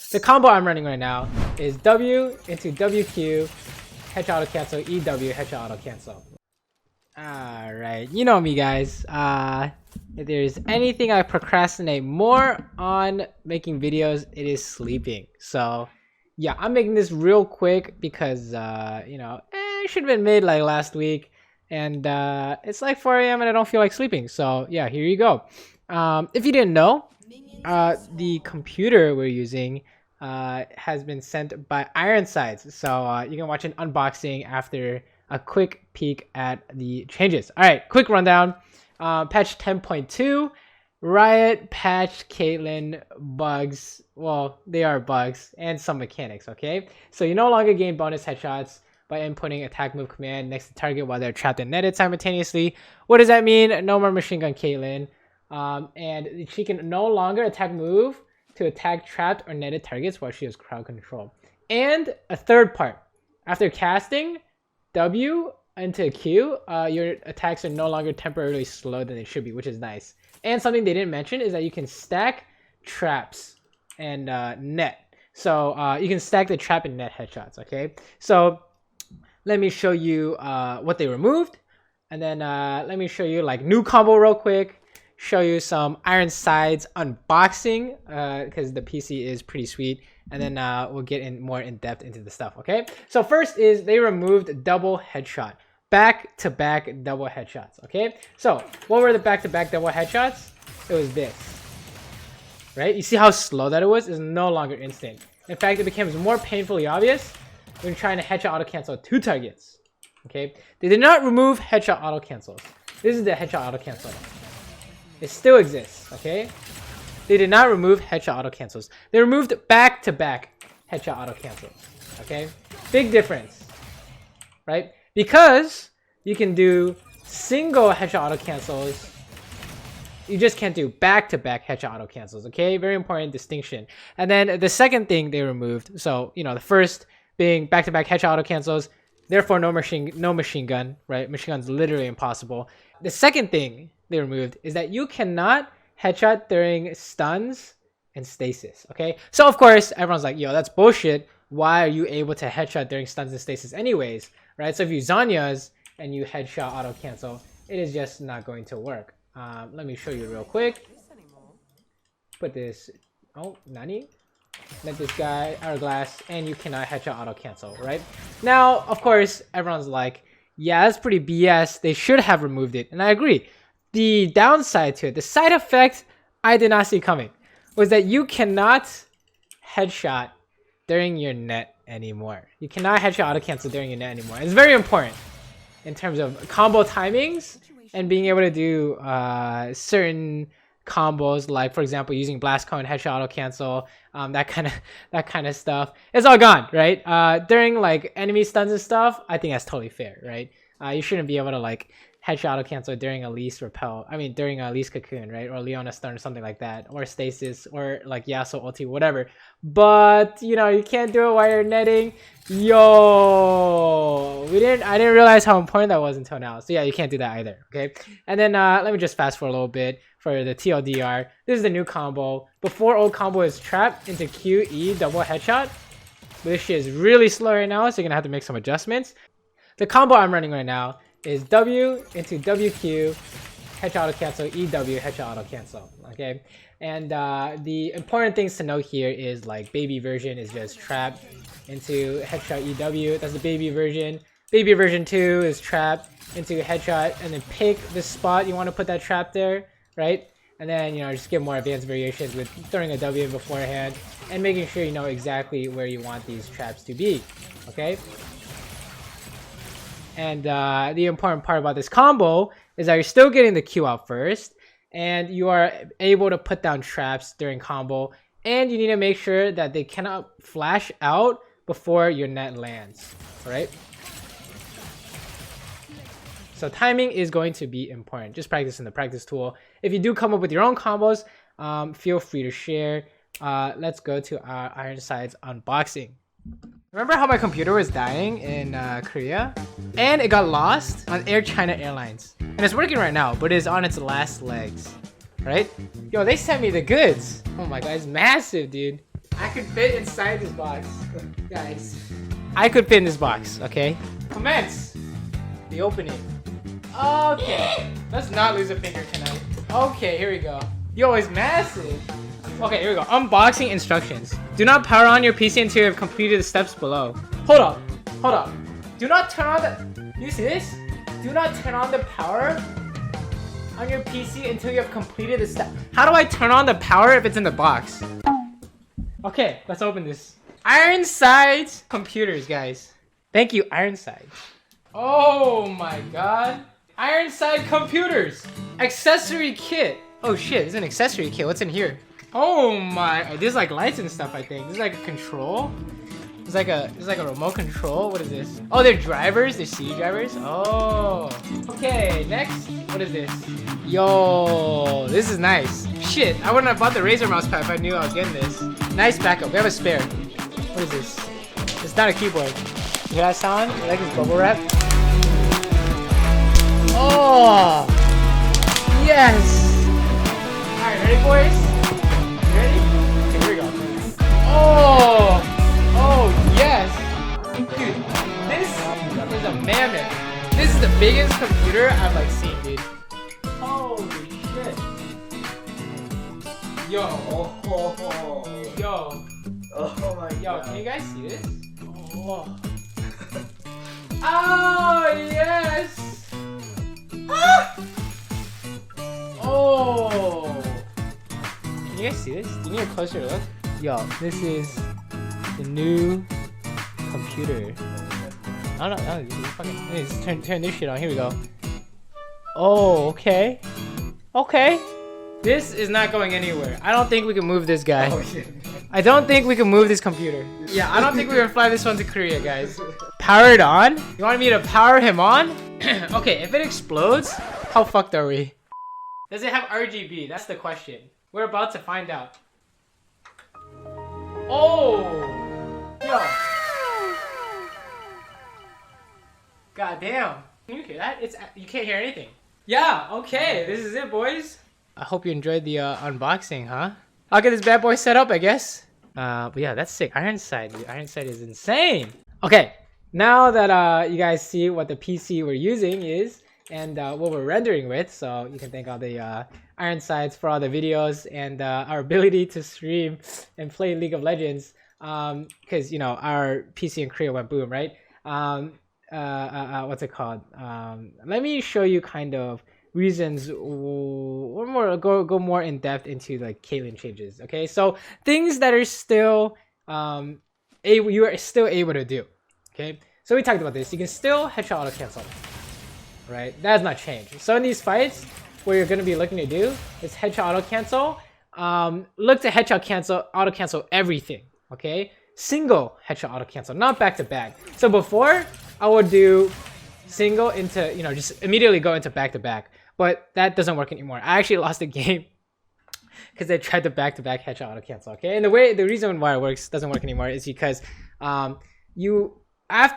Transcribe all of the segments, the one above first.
The combo I'm running right now is W into WQ, headshot auto cancel, EW, headshot auto cancel. Alright, you know me guys. If there's anything I procrastinate more on making videos, it is sleeping. So yeah, I'm making this real quick because it should have been made like last week, and it's like 4 a.m. and I don't feel like sleeping. So yeah, here you go. If you didn't know, the computer we're using has been sent by Ironside, so you can watch an unboxing after a quick peek at the changes. All right, quick rundown. Patch 10.2, Riot patched Caitlyn bugs. Well, they are bugs and some mechanics. Okay, so you no longer gain bonus headshots by inputting attack move command next to target while they're trapped and netted simultaneously. What does that mean? No more machine gun Caitlyn, and she can no longer attack move to attack trapped or netted targets while she has crowd control. And a third part, after casting W into Q, your attacks are no longer temporarily slower than they should be, which is nice. And something they didn't mention is that you can stack traps and net. So you can stack the trap and net headshots. Okay, so let me show you what they removed, and then let me show you like new combo real quick. Show you some Ironside's unboxing because the PC is pretty sweet, and then we'll get in more in depth into the stuff. Okay, so first is they removed double headshot, back-to-back double headshots. Okay, so what were the back-to-back double headshots? It was this, right? You see how slow that it was? It's no longer instant. In fact, it becomes more painfully obvious when trying to headshot auto cancel 2 targets. Okay, they did not remove headshot auto cancels. This is the headshot auto cancel. It still exists. Okay, they did not remove headshot auto cancels. They removed back-to-back headshot auto cancels. Okay, big difference, right? Because you can do single headshot auto cancels, you just can't do back-to-back headshot auto cancels. Okay, very important distinction. And then the second thing they removed, so the first being back-to-back headshot auto cancels, therefore no machine gun, right? Machine gun's literally impossible. The second thing they removed is that you cannot headshot during stuns and stasis. Okay, so of course everyone's like, yo, that's bullshit. Why are you able to headshot during stuns and stasis anyways, right? So if you Zanya's and you headshot auto cancel, it is just not going to work. Let me show you real quick. Put this, oh, nani? Let this guy hourglass, and you cannot headshot auto cancel, right? Now of course everyone's like, yeah, that's pretty BS. They should have removed it, and I agree. The downside to it, the side effect I did not see coming, was that you cannot headshot during your net anymore. You cannot headshot auto cancel during your net anymore. It's very important in terms of combo timings and being able to do certain combos, like for example using blast cone, headshot auto cancel, that kind of stuff. It's all gone, right? During like enemy stuns and stuff, I think that's totally fair, right? You shouldn't be able to like headshot auto cancel during a least repel. I mean during a least cocoon, right? Or Leona stun or something like that, or stasis, or like Yasuo ulti, whatever. But you can't do it while you're netting. Yo, I didn't realize how important that was until now. So yeah, you can't do that either. Okay, and then let me just fast forward a little bit for the TLDR. This is the new combo. Before old combo is trapped into QE double headshot. But this shit is really slow right now, so you're gonna have to make some adjustments. The combo I'm running right now is W into WQ, headshot auto cancel, EW, headshot auto cancel. Okay, and the important things to note here is like baby version is just trap into headshot EW. That's the baby version. Baby version 2 is trap into headshot, and then pick the spot you want to put that trap there, right? And then just get more advanced variations with throwing a W beforehand and making sure you know exactly where you want these traps to be. Okay. And the important part about this combo is that you're still getting the Q out first, and you are able to put down traps during combo, and you need to make sure that they cannot flash out before your net lands, right? So timing is going to be important. Just practice in the practice tool. If you do come up with your own combos, feel free to share. Let's go to our Ironside's unboxing. Remember how my computer was dying in Korea? And it got lost on Air China Airlines. And it's working right now, but it's on its last legs. Right? Yo, they sent me the goods. Oh my god, it's massive, dude. I could fit inside this box, guys. I could fit in this box, okay? Commence the opening. Okay, let's not lose a finger tonight. Okay, here we go. Yo, it's massive. Okay, here we go. Unboxing instructions. Do not power on your PC until you have completed the steps below. Hold up, hold up. Do not turn on the... You see this? Do not turn on the power on your PC until you have completed the step. How do I turn on the power if it's in the box? Okay, let's open this. Ironside computers, guys. Thank you, Ironside. Oh my god. Ironside computers. Accessory kit. Oh shit, there's an accessory kit. What's in here? Oh my, there's like lights and stuff, I think. This is like a control. It's like a remote control. What is this? Oh, they're drivers. They're CD drivers. Oh. Okay, next. What is this? Yo, this is nice. Shit, I wouldn't have bought the Razer mouse pad if I knew I was getting this. Nice backup. We have a spare. What is this? It's not a keyboard. You hear that sound? You like this bubble wrap? Oh. Yes. All right, ready, boys? You ready? Okay, here we go. Oh. Oh, yes! Dude, this is a mammoth. This is the biggest computer I've like seen, dude. Holy shit. Yo. Oh. Yo. Oh my god. Yo, can you guys see this? Oh. Oh, yes! Ah! Oh. Can you guys see this? Do you need a closer look? Yo, this is the new computer. I don't know. Fucking, let's turn this shit on. Here we go. Oh, okay. Okay. This is not going anywhere. I don't think we can move this guy. Oh, shit. I don't think we can move this computer. Yeah, I don't think we're gonna fly this one to Korea, guys. Power it on? You want me to power him on? Okay, if it explodes, how fucked are we? Does it have RGB? That's the question. We're about to find out. Oh! Yo. God damn. Can you hear that? You can't hear anything. Yeah, okay. This is it, boys. I hope you enjoyed the unboxing, huh? I'll get this bad boy set up, I guess. But yeah, that's sick. Ironside. Dude. Ironside is insane. Okay. Now that you guys see what the PC we're using is and what we're rendering with, so you can thank all the Ironsides for all the videos and our ability to stream and play League of Legends. Because you know our PC in Korea went boom, right? What's it called? Let me show you kind of reasons or more go more in depth into like Caitlyn changes. Okay, so things that are still you are still able to do. Okay, so we talked about this. You can still headshot auto cancel, right? That has not changed. So in these fights, what you're gonna be looking to do is headshot auto cancel. Look to headshot auto cancel everything. Okay, single headshot auto cancel, not back to back. So before I would do single into, you know, just immediately go into back to back, but that doesn't work anymore. I actually lost a game because I tried to back to back headshot auto cancel. Okay, and the reason why it doesn't work anymore is because after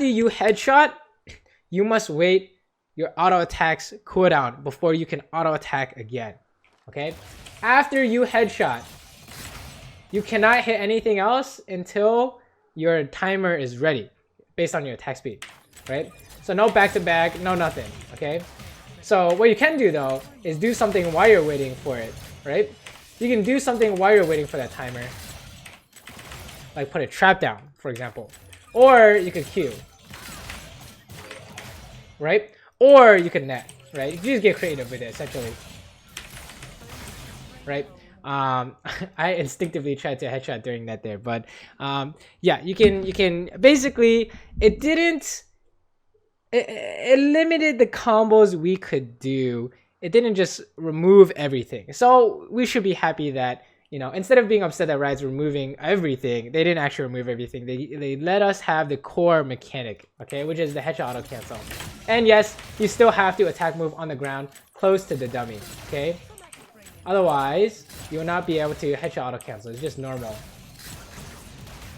you headshot, you must wait your auto attacks cooldown before you can auto attack again. Okay, after you headshot, you cannot hit anything else until your timer is ready based on your attack speed, right? So no back to back, no nothing. Okay, so what you can do though is do something while you're waiting for it, right? You can do something while you're waiting for that timer, like put a trap down, for example, or you could Q, right? Or you could net, right? You just get creative with it, essentially, right? I instinctively tried to headshot during that there, but yeah, you can basically it limited the combos we could do. It didn't just remove everything. So we should be happy that, you know, instead of being upset that Riot's removing everything, they didn't actually remove everything. They let us have the core mechanic, okay, which is the headshot auto cancel. And yes, you still have to attack move on the ground close to the dummy, okay? Otherwise, you will not be able to headshot auto cancel. It's just normal,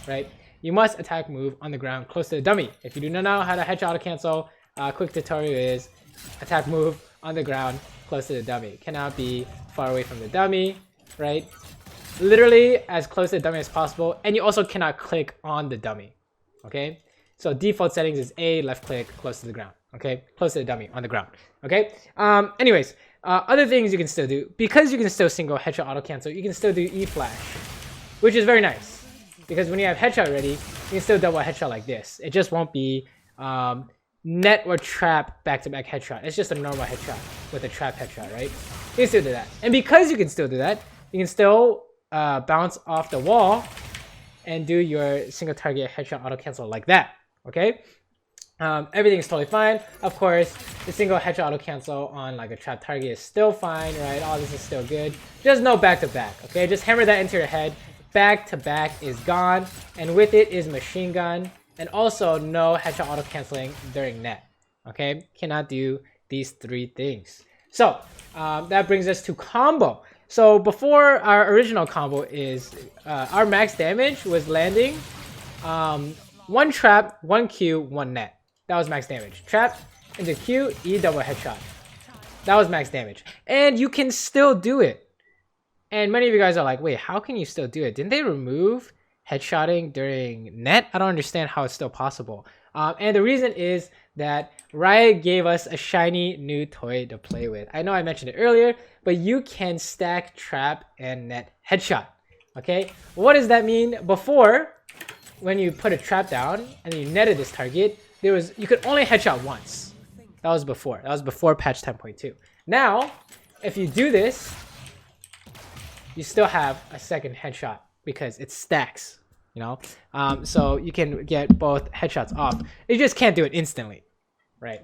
right? You must attack move on the ground close to the dummy. If you do not know how to headshot auto cancel, quick tutorial is attack move on the ground close to the dummy. Cannot be far away from the dummy, right? literally as close to the dummy as possible, and you also cannot click on the dummy. Okay, so default settings is A, left click, close to the ground. Okay, close to the dummy on the ground. Okay. Anyways, other things you can still do, because you can still single headshot auto cancel. You can still do E flash, which is very nice because when you have headshot ready, you can still double headshot like this. It just won't be net or trap back-to-back headshot. It's just a normal headshot with a trap headshot, right? You can still do that, and because you can still do that, you can still bounce off the wall and do your single target headshot auto cancel like that. Okay. Everything is totally fine. Of course, the single headshot auto cancel on like a trap target is still fine, right? All this is still good. Just no back to back, okay? Just hammer that into your head. Back to back is gone, and with it is machine gun, and also no headshot auto canceling during net, okay? Cannot do these three things. So that brings us to combo. So before, our original combo is our max damage was landing 1 trap, 1 Q, 1 net. That was max damage. Trap into Q, E double headshot. That was max damage. And you can still do it. And many of you guys are like, wait, how can you still do it? Didn't they remove headshotting during net? I don't understand how it's still possible. And the reason is that Riot gave us a shiny new toy to play with. I know I mentioned it earlier, but you can stack trap and net headshot. Okay? What does that mean? Before, when you put a trap down and you netted this target, you could only headshot once. That was before. That was before patch 10.2. Now, if you do this, you still have a second headshot because it stacks, you know? So you can get both headshots off. You just can't do it instantly, right?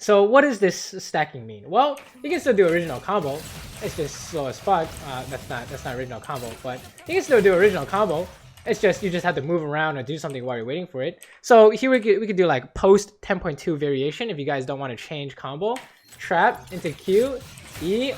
So what does this stacking mean? Well, you can still do original combo. It's just slow as fuck. That's not original combo, but you can still do original combo. It's just you just have to move around or do something while you're waiting for it. So here we could do like post 10.2 variation if you guys don't want to change combo. Trap into Q, E,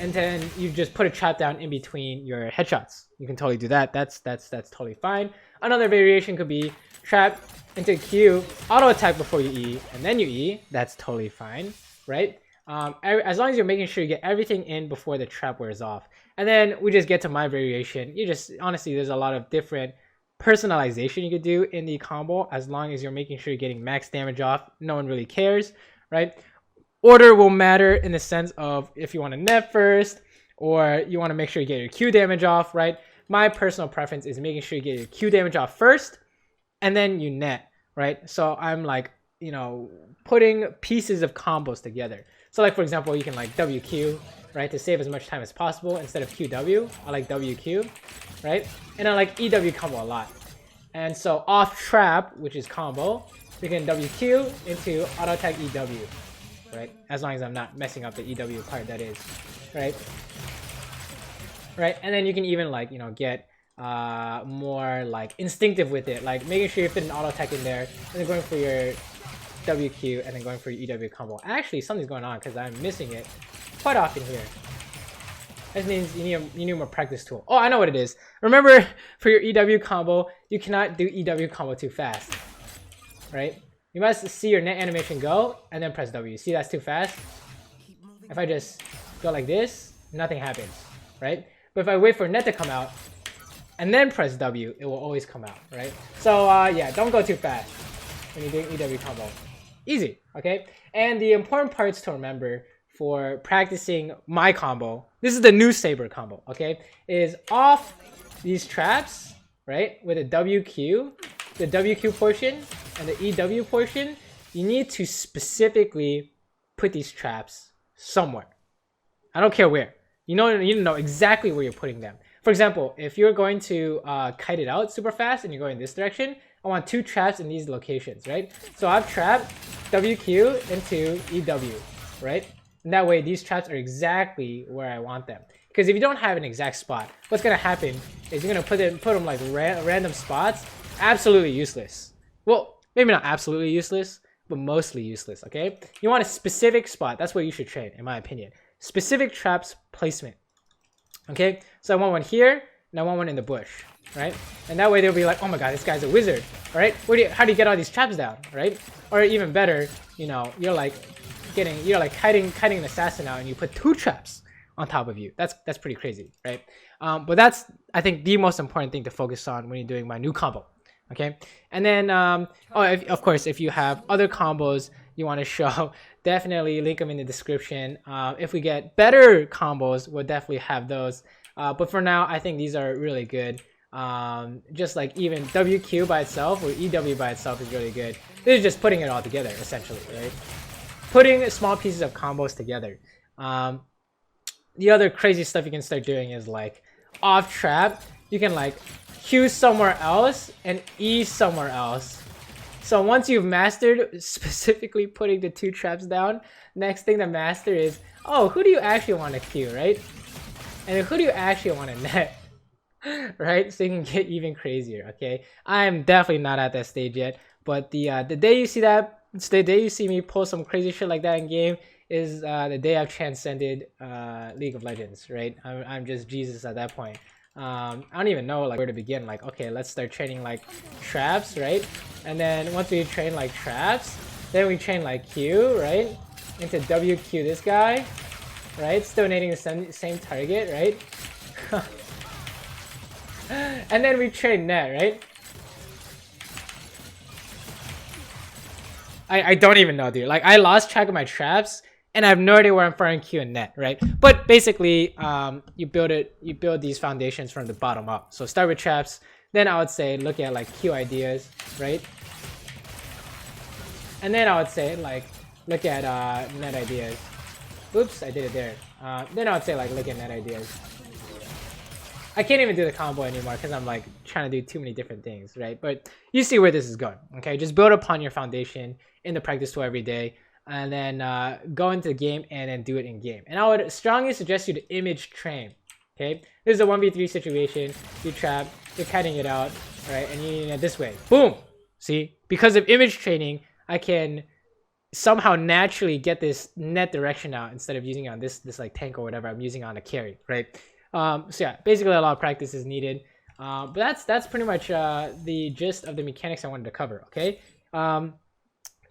and then you just put a trap down in between your headshots. You can totally do that. That's totally fine. Another variation could be trap into Q, auto attack before you E, and then you E. That's totally fine, right? As long as you're making sure you get everything in before the trap wears off. And then we just get to my variation. You just, honestly, there's a lot of different personalization you could do in the combo as long as you're making sure you're getting max damage off. No one really cares, right? Order will matter in the sense of if you want to net first or you want to make sure you get your Q damage off, right? My personal preference is making sure you get your Q damage off first and then you net, right? So I'm like, you know, putting pieces of combos together. So like, for example, you can like WQ, right? To save as much time as possible instead of QW. I like WQ, right? And I like EW combo a lot. And so off trap, which is combo, we can WQ into auto attack EW, right? As long as I'm not messing up the EW part, that is, right? Right, and then you can even like, you know, get more like instinctive with it, like making sure you fit an auto attack in there, and then going for your WQ, and then going for your EW combo. Actually, something's going on because I'm missing it quite often here. That means you need more practice tool. Oh, I know what it is. Remember, for your EW combo, you cannot do EW combo too fast, right? You must see your net animation go and then press W. See, that's too fast. If I just go like this, nothing happens, right? But if I wait for net to come out and then press W, it will always come out, right? So yeah, don't go too fast when you're doing EW combo. Easy, okay? And the important parts to remember for practicing my combo, this is the new Saber combo, okay? Is off these traps, right? With a WQ, the WQ portion and the EW portion, you need to specifically put these traps somewhere. I don't care where. You need to know exactly where you're putting them. For example, if you're going to kite it out super fast and you're going this direction, I want 2 traps in these locations, right? So I've trapped WQ into EW, right? And that way these traps are exactly where I want them. Because if you don't have an exact spot, what's going to happen is you're going to put them like random spots. Absolutely useless. Well, maybe not absolutely useless, but mostly useless, okay? You want a specific spot. That's what you should train, in my opinion. Specific traps placement. Okay, so I want one here, and I want one in the bush, right? And that way they'll be like, oh my god, this guy's a wizard, right? How do you get all these traps down, right? Or even better, you know, you're like kiting an assassin out, and you put 2 traps on top of you. That's pretty crazy, right? But that's, I think, the most important thing to focus on when you're doing my new combo. Okay, and then of course, if you have other combos you want to show, definitely link them in the description. If we get better combos, we'll definitely have those. But for now, I think these are really good. Just like even WQ by itself or EW by itself is really good. This is just putting it all together, essentially, right? Putting small pieces of combos together. The other crazy stuff you can start doing is like off trap. You can like Q somewhere else and E somewhere else. So once you've mastered specifically putting the 2 traps down, next thing to master is, oh, who do you actually want to Q, right? And who do you actually want to net? Right? So you can get even crazier, okay? I'm definitely not at that stage yet, but the day you see that, it's the day you see me pull some crazy shit like that in game is the day I've transcended League of Legends, right? I'm just Jesus at that point. I don't even know like where to begin. Like, okay, let's start training like traps, right? And then once we train like traps, then we train like Q, right? Into WQ this guy, right? Still donating the same target, right? And then we train net, right? I don't even know, dude. Like, I lost track of my traps and I have no idea where I'm firing Q and net, right? But basically, you build these foundations from the bottom up. So start with traps, then I would say look at like Q ideas, right? And then I would say like look at net ideas. Oops, I did it there. Then I would say like look at net ideas. I can't even do the combo anymore because I'm like trying to do too many different things, right? But you see where this is going, okay? Just build upon your foundation in the practice tool every day, and then go into the game and then do it in game. And I would strongly suggest you to image train, okay? This is a 1v3 situation. You trap, you're cutting it out, right? And you net this way, boom. See, because of image training, I can somehow naturally get this net direction out instead of using it on this like tank or whatever I'm using on a carry, right? So yeah, basically a lot of practice is needed. But that's pretty much the gist of the mechanics I wanted to cover, okay?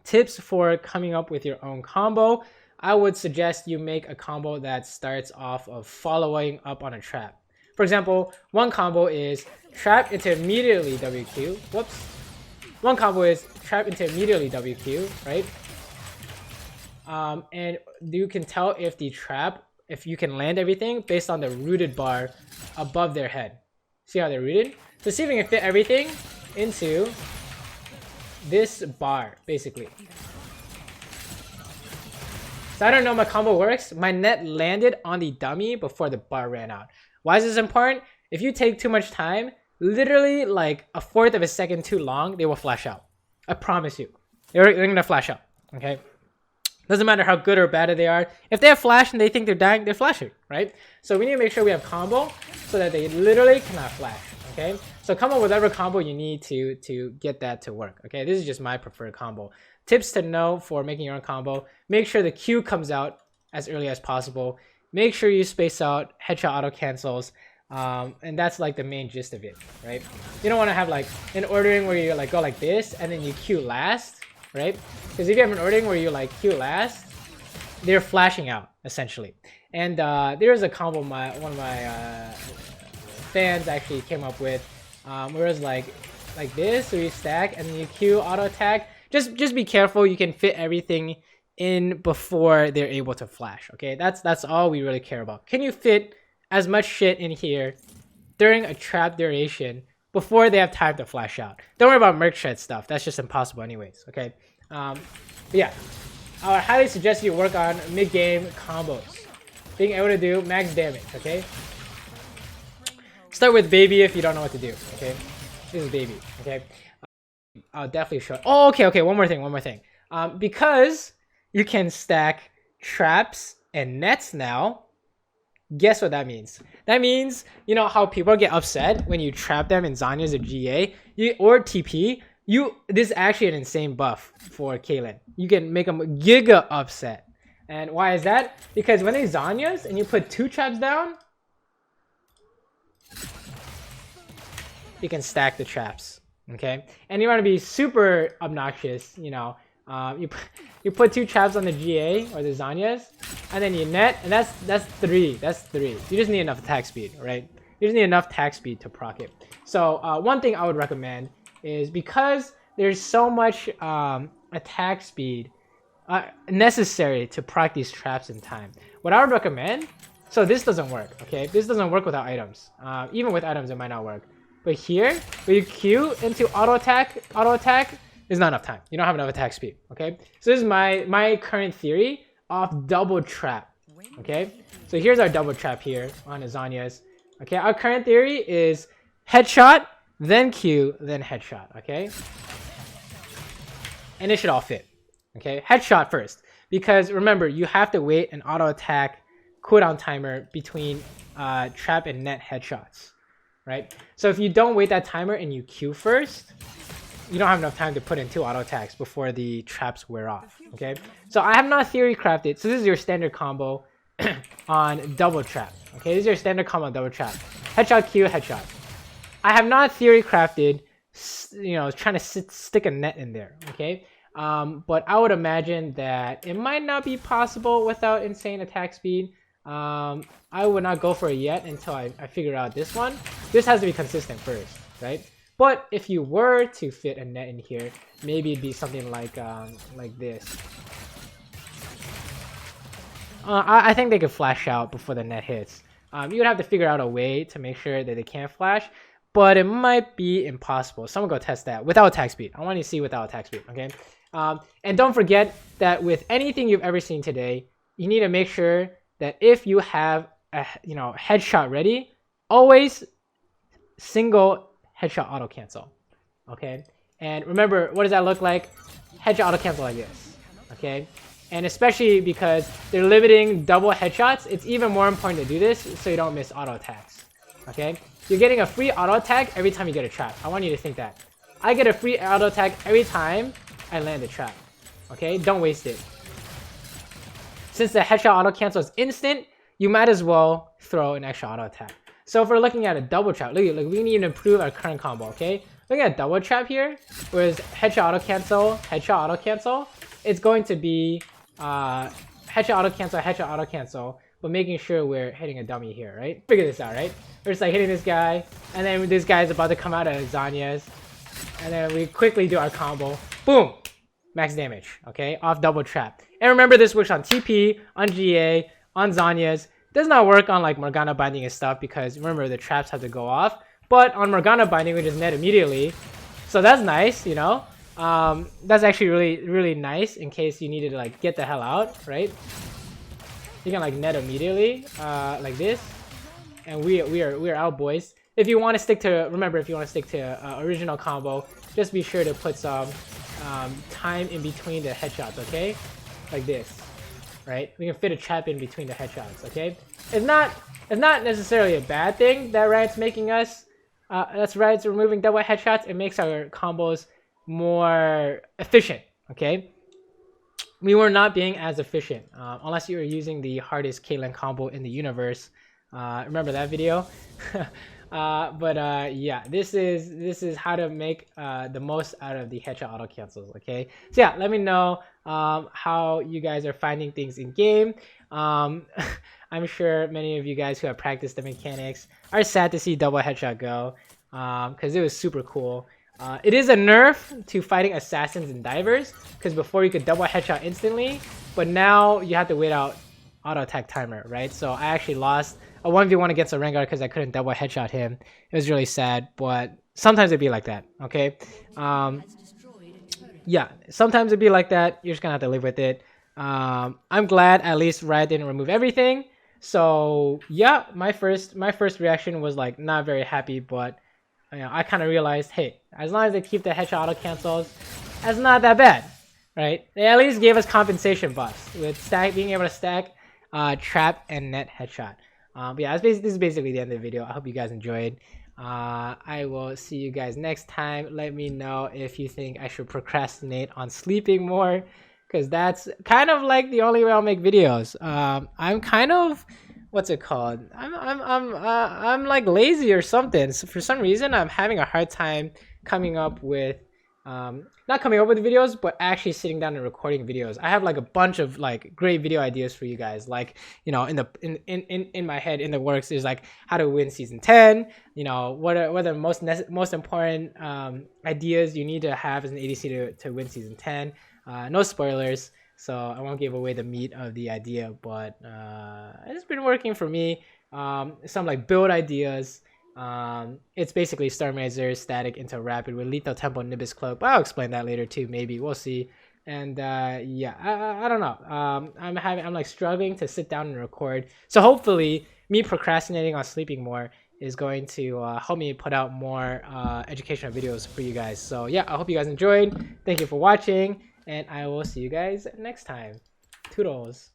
Tips for coming up with your own combo. I would suggest you make a combo that starts off of following up on a trap. For example, one combo is trap into immediately WQ. Whoops. One combo is trap into immediately WQ, right? And you can tell if the trap, if you can land everything based on the rooted bar above their head. See how they're rooted? So see if we can fit everything into this bar, basically. So I don't know how my combo works. My net landed on the dummy before the bar ran out. Why is this important? If you take too much time, literally like a fourth of a second too long, they will flash out. I promise you. They're gonna flash out, okay? Doesn't matter how good or bad they are. If they have flash and they think they're dying, they're flashing, right? So we need to make sure we have combo so that they literally cannot flash, okay? So come up with whatever combo you need to get that to work, okay? This is just my preferred combo. Tips to know for making your own combo. Make sure the Q comes out as early as possible. Make sure you space out headshot auto cancels. And that's like the main gist of it, right? You don't want to have like an ordering where you like go like this and then you Q last, right? Because if you have an ordering where you like Q last, they're flashing out essentially. And there's a combo one of my fans actually came up with, where it's like this, so you stack and then you Q auto attack. Just be careful. You can fit everything in before they're able to flash. Okay, that's all we really care about. Can you fit as much shit in here during a trap duration before they have time to flash out? Don't worry about merc shred stuff. That's just impossible anyways, okay? But yeah, I would highly suggest you work on mid-game combos. Being able to do max damage, okay? Start with baby if you don't know what to do, okay? This is baby, okay? I'll definitely show. Oh, okay, one more thing. Because you can stack traps and nets now, guess what that means? That means, you know how people get upset when you trap them in Zhonya's or GA or TP? This is actually an insane buff for Caitlyn. You can make them giga upset. And why is that? Because when they Zhonya's and you put 2 traps down, you can stack the traps, okay? And you want to be super obnoxious, you know, You put 2 traps on the GA or the Zhonya's, and then you net, and that's 3. That's 3. You just need enough attack speed, right? You just need enough attack speed to proc it. So one thing I would recommend is, because there's so much attack speed necessary to proc these traps in time, what I would recommend, so this doesn't work, okay? This doesn't work without items. Even with items, it might not work. But here, when you Q into auto attack, there's not enough time. You don't have enough attack speed, okay? So this is my current theory of double trap, okay? So here's our double trap here on the Zhonya's. Okay, our current theory is headshot, then Q, then headshot, okay? And it should all fit, okay? Headshot first, because remember, you have to wait an auto attack cooldown timer between trap and net headshots, right? So if you don't wait that timer and you Q first, you don't have enough time to put in 2 auto attacks before the traps wear off, okay? So I have not theory crafted. So this is your standard combo on double trap, okay? This is your standard combo on double trap. Headshot, Q, headshot. I have not theory crafted, you know, trying to stick a net in there, okay? But I would imagine that it might not be possible without insane attack speed. I would not go for it yet until I figure out this one. This has to be consistent first, right? But if you were to fit a net in here, maybe it'd be something like this. I think they could flash out before the net hits. You would have to figure out a way to make sure that they can't flash, but it might be impossible. Someone go test that without attack speed. I want you to see without attack speed, okay? And don't forget that with anything you've ever seen today, you need to make sure that if you have a headshot ready, always single headshot auto cancel, okay? And remember, what does that look like? Headshot auto cancel like this, okay? And especially because they're limiting double headshots, it's even more important to do this so you don't miss auto attacks, okay? You're getting a free auto attack every time you get a trap. I want you to think that. I get a free auto attack every time I land a trap, okay? Don't waste it. Since the headshot auto cancel is instant, you might as well throw an extra auto attack. So if we're looking at a double trap, look, we need to improve our current combo, okay? Look at a double trap here, whereas headshot auto cancel, it's going to be headshot auto cancel, but making sure we're hitting a dummy here, right? Figure this out, right? We're just like hitting this guy, and then this guy's about to come out of Zhonya's, and then we quickly do our combo. Boom! Max damage, okay? Off double trap. And remember, this works on TP, on GA, on Zhonya's. Does not work on like Morgana binding and stuff, because remember, the traps have to go off. But on Morgana binding, we just net immediately. So that's nice, you know? That's actually really nice in case you needed to like get the hell out, right? You can like net immediately, like this. And we are out, boys. If you want to stick to, remember, if you want to stick to original combo, just be sure to put some time in between the headshots, okay? Like this, right? We can fit a trap in between the headshots, okay? It's not necessarily a bad thing that Riot's making us. Riot's removing double headshots. It makes our combos more efficient, okay? We were not being as efficient unless you were using the hardest Caitlyn combo in the universe. Remember that video? Yeah, this is how to make the most out of the headshot auto cancels, okay? So yeah, let me know how you guys are finding things in game. I'm sure many of you guys who have practiced the mechanics are sad to see double headshot go, because it was super cool. It is a nerf to fighting assassins and divers, because before you could double headshot instantly, but now you have to wait out auto attack timer, right? So I actually lost a 1v1 against a Rengar because I couldn't double headshot him. It was really sad, but sometimes it'd be like that, okay? Yeah, sometimes it'd be like that. You're just gonna have to live with it. I'm glad at least Riot didn't remove everything. So yeah, my first reaction was like not very happy, but you know, I kind of realized, hey, as long as they keep the headshot auto cancels, that's not that bad, right? They at least gave us compensation buffs with being able to stack trap and net headshot. But yeah, this is basically the end of the video. I hope you guys enjoyed. I will see you guys next time. Let me know if you think I should procrastinate on sleeping more, because that's kind of like the only way I'll make videos. I'm kind of, what's it called? I'm like lazy or something. So for some reason, I'm having a hard time coming up with not coming up with videos, but actually sitting down and recording videos. I have like a bunch of like great video ideas for you guys. Like, you know, in my head, in the works is like how to win season 10. You know, what are the most important ideas you need to have as an ADC to win season 10. No spoilers, so I won't give away the meat of the idea, but it's been working for me. Some like build ideas. It's basically Starmizer static into rapid with lethal tempo Nimbus cloak, but I'll explain that later too. Maybe we'll see. And yeah, I don't know. I'm like struggling to sit down and record. So hopefully, me procrastinating on sleeping more is going to help me put out more educational videos for you guys. So yeah, I hope you guys enjoyed. Thank you for watching, and I will see you guys next time. Toodles.